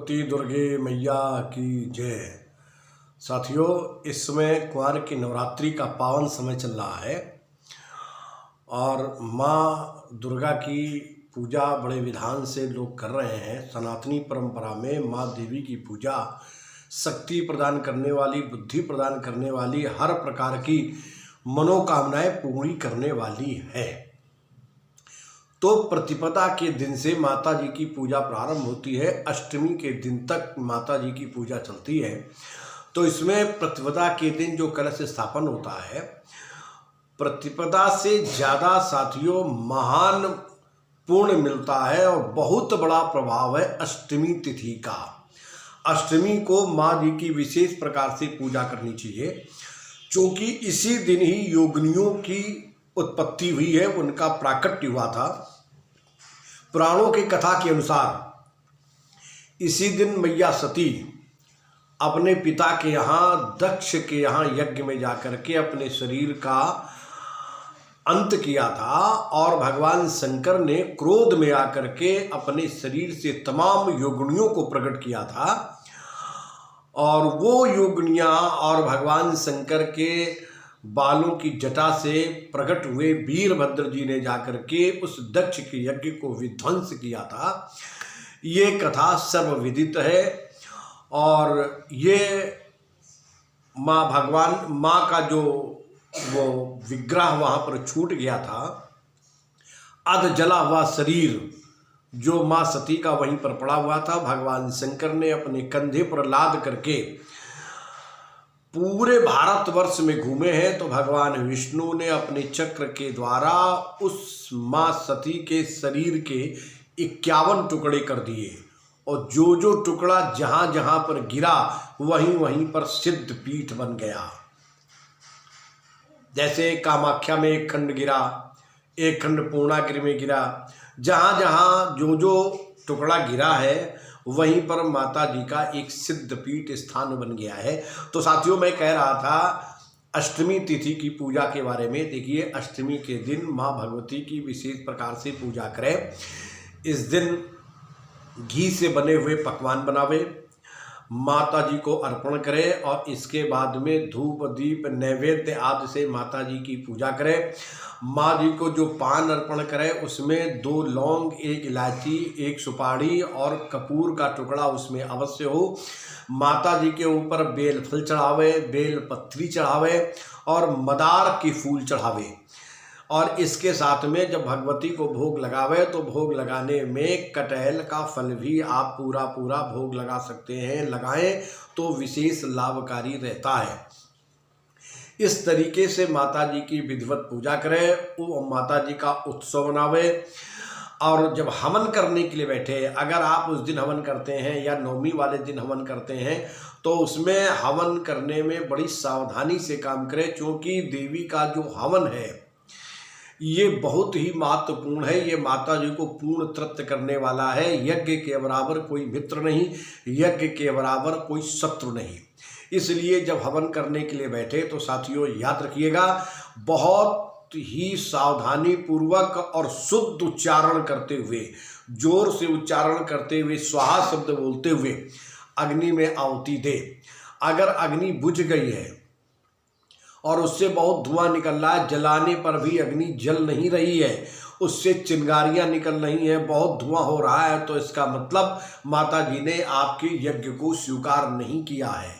भगवती दुर्गे मैया की जय। साथियों, इस समय कुंवार की नवरात्रि का पावन समय चल रहा है और माँ दुर्गा की पूजा बड़े विधान से लोग कर रहे हैं। सनातनी परंपरा में माँ देवी की पूजा शक्ति प्रदान करने वाली, बुद्धि प्रदान करने वाली, हर प्रकार की मनोकामनाएं पूरी करने वाली है। तो प्रतिपदा के दिन से माता जी की पूजा प्रारंभ होती है, अष्टमी के दिन तक माता जी की पूजा चलती है। तो इसमें प्रतिपदा के दिन जो कलश स्थापन होता है, प्रतिपदा से ज़्यादा साथियों महान पुण्य मिलता है और बहुत बड़ा प्रभाव है अष्टमी तिथि का। अष्टमी को माँ जी की विशेष प्रकार से पूजा करनी चाहिए, क्योंकि इसी दिन ही योगिनियों की उत्पत्ति हुई है, उनका प्राकट्य हुआ था। पुराणों की कथा के अनुसार इसी दिन मैया सती अपने पिता के यहाँ, दक्ष के यहाँ यज्ञ में जाकर के अपने शरीर का अंत किया था और भगवान शंकर ने क्रोध में आकर के अपने शरीर से तमाम योगिनियों को प्रकट किया था। और वो योगिनियाँ और भगवान शंकर के बालों की जटा से प्रकट हुए वीरभद्र जी ने जाकर के उस दक्ष के यज्ञ को विध्वंस किया था। ये कथा सर्वविदित है और ये माँ का जो वो विग्रह वहाँ पर छूट गया था, अध जला हुआ शरीर जो माँ सती का वहीं पर पड़ा हुआ था, भगवान शंकर ने अपने कंधे पर लाद करके पूरे भारतवर्ष में घूमे हैं। तो भगवान विष्णु ने अपने चक्र के द्वारा उस माँ सती के शरीर के 51 टुकड़े कर दिए और जो जो टुकड़ा जहाँ जहाँ पर गिरा वहीं वहीं पर सिद्ध पीठ बन गया। जैसे कामाख्या में एक खंड गिरा, एक खंड पूर्णागिरि में गिरा, जहाँ जहाँ जो जो टुकड़ा गिरा है वहीं पर माता जी का एक सिद्ध पीठ स्थान बन गया है। तो साथियों, मैं कह रहा था अष्टमी तिथि की पूजा के बारे में। देखिए, अष्टमी के दिन माँ भगवती की विशेष प्रकार से पूजा करें। इस दिन घी से बने हुए पकवान बनावे, माता जी को अर्पण करें और इसके बाद में धूप दीप नैवेद्य आदि से माता जी की पूजा करें। माँ जी को जो पान अर्पण करें उसमें 2 लौंग, 1 इलायची, 1 सुपारी और कपूर का टुकड़ा उसमें अवश्य हो। माता जी के ऊपर बेल फल चढ़ावे, बेल पत्री चढ़ावे और मदार की फूल चढ़ावे। और इसके साथ में जब भगवती को भोग लगावे तो भोग लगाने में कटहल का फल भी आप पूरा पूरा भोग लगा सकते हैं। लगाएं तो विशेष लाभकारी रहता है। इस तरीके से माता जी की विधिवत पूजा करें, वो माता जी का उत्सव मनावे। और जब हवन करने के लिए बैठे, अगर आप उस दिन हवन करते हैं या नवमी वाले दिन हवन करते हैं तो उसमें हवन करने में बड़ी सावधानी से काम करें, क्योंकि देवी का जो हवन है ये बहुत ही महत्वपूर्ण है। ये माता जी को पूर्ण तृप्त करने वाला है। यज्ञ के बराबर कोई मित्र नहीं, यज्ञ के बराबर कोई शत्रु नहीं। इसलिए जब हवन करने के लिए बैठे तो साथियों याद रखिएगा, बहुत ही सावधानी पूर्वक और शुद्ध उच्चारण करते हुए, जोर से उच्चारण करते हुए, स्वाहा शब्द बोलते हुए अग्नि में आहुति दे। अगर अग्नि बुझ गई है और उससे बहुत धुआं निकल रहा है, जलाने पर भी अग्नि जल नहीं रही है, उससे चिंगारियां निकल रही हैं, बहुत धुआं हो रहा है, तो इसका मतलब माता जी ने आपके यज्ञ को स्वीकार नहीं किया है।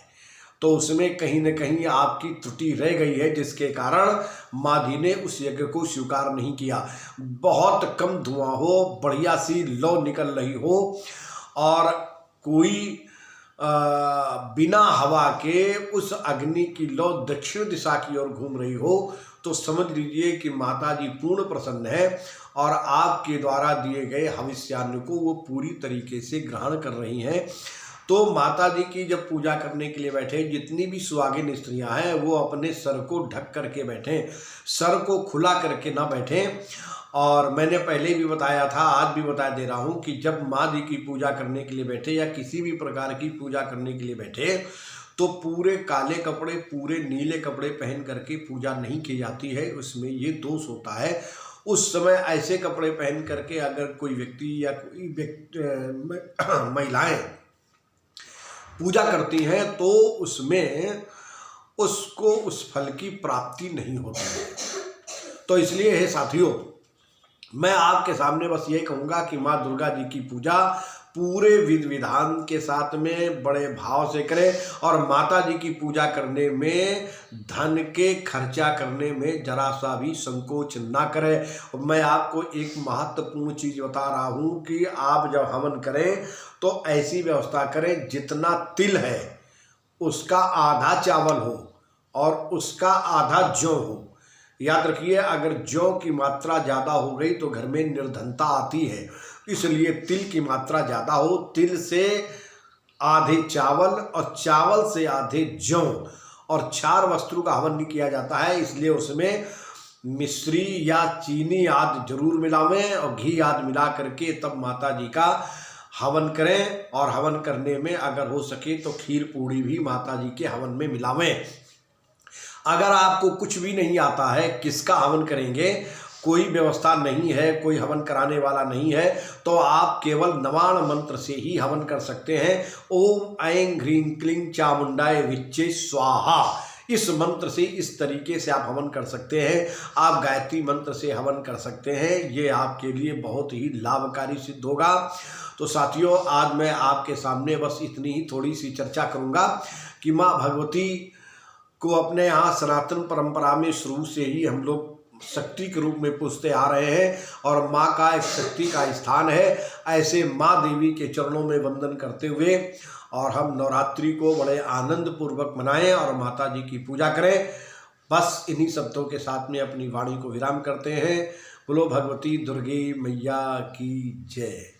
तो उसमें कहीं न कहीं आपकी त्रुटि रह गई है, जिसके कारण माँ जी ने उस यज्ञ को स्वीकार नहीं किया। बहुत कम धुआं हो, बढ़िया सी लौ निकल रही हो और कोई बिना हवा के उस अग्नि की लौ दक्षिण दिशा की ओर घूम रही हो, तो समझ लीजिए कि माता जी पूर्ण प्रसन्न है और आपके द्वारा दिए गए हविष्यान्न को वो पूरी तरीके से ग्रहण कर रही हैं। तो माता जी की जब पूजा करने के लिए बैठे, जितनी भी सुहागिन स्त्रियां हैं वो अपने सर को ढक करके बैठें, सर को खुला करके ना बैठें। और मैंने पहले भी बताया था, आज भी बता दे रहा हूँ कि जब माँ जी की पूजा करने के लिए बैठे या किसी भी प्रकार की पूजा करने के लिए बैठे तो पूरे काले कपड़े, पूरे नीले कपड़े पहन करके पूजा नहीं की जाती है। उसमें ये दोष होता है। उस समय ऐसे कपड़े पहन करके अगर कोई व्यक्ति या कोई महिलाएं पूजा करती हैं तो उसमें उसको उस फल की प्राप्ति नहीं होती है। तो इसलिए हे साथियों, मैं आपके सामने बस ये कहूँगा कि माँ दुर्गा जी की पूजा पूरे विधि विधान के साथ में बड़े भाव से करें और माता जी की पूजा करने में धन के खर्चा करने में जरा सा भी संकोच ना करें। मैं आपको एक महत्वपूर्ण चीज़ बता रहा हूँ कि आप जब हवन करें तो ऐसी व्यवस्था करें जितना तिल है उसका आधा चावल हो और उसका आधा जौ हो। याद रखिए, अगर जौ की मात्रा ज़्यादा हो गई तो घर में निर्धनता आती है, इसलिए तिल की मात्रा ज़्यादा हो। तिल से आधे चावल और चावल से आधे जौ और 4 वस्तु का हवन नहीं किया जाता है, इसलिए उसमें मिश्री या चीनी आदि जरूर मिलावें और घी आदि मिला करके तब माता जी का हवन करें। और हवन करने में अगर हो सके तो खीर पूड़ी भी माता जी के हवन में मिलावें। अगर आपको कुछ भी नहीं आता है, किसका हवन करेंगे, कोई व्यवस्था नहीं है, कोई हवन कराने वाला नहीं है, तो आप केवल नवाण मंत्र से ही हवन कर सकते हैं। ओम ऐं ह्रीं क्लीं चामुंडाय विच्चे स्वाहा, इस मंत्र से इस तरीके से आप हवन कर सकते हैं। आप गायत्री मंत्र से हवन कर सकते हैं, ये आपके लिए बहुत ही लाभकारी सिद्ध होगा। तो साथियों, आज मैं आपके सामने बस इतनी ही थोड़ी सी चर्चा करूँगा कि माँ भगवती को अपने यहाँ सनातन परंपरा में शुरू से ही हम लोग शक्ति के रूप में पूजते आ रहे हैं और माँ का एक शक्ति का स्थान है। ऐसे माँ देवी के चरणों में वंदन करते हुए और हम नवरात्रि को बड़े आनंद पूर्वक मनाएं और माता जी की पूजा करें। बस इन्हीं शब्दों के साथ में अपनी वाणी को विराम करते हैं। बोलो भगवती दुर्गे मैया की जय।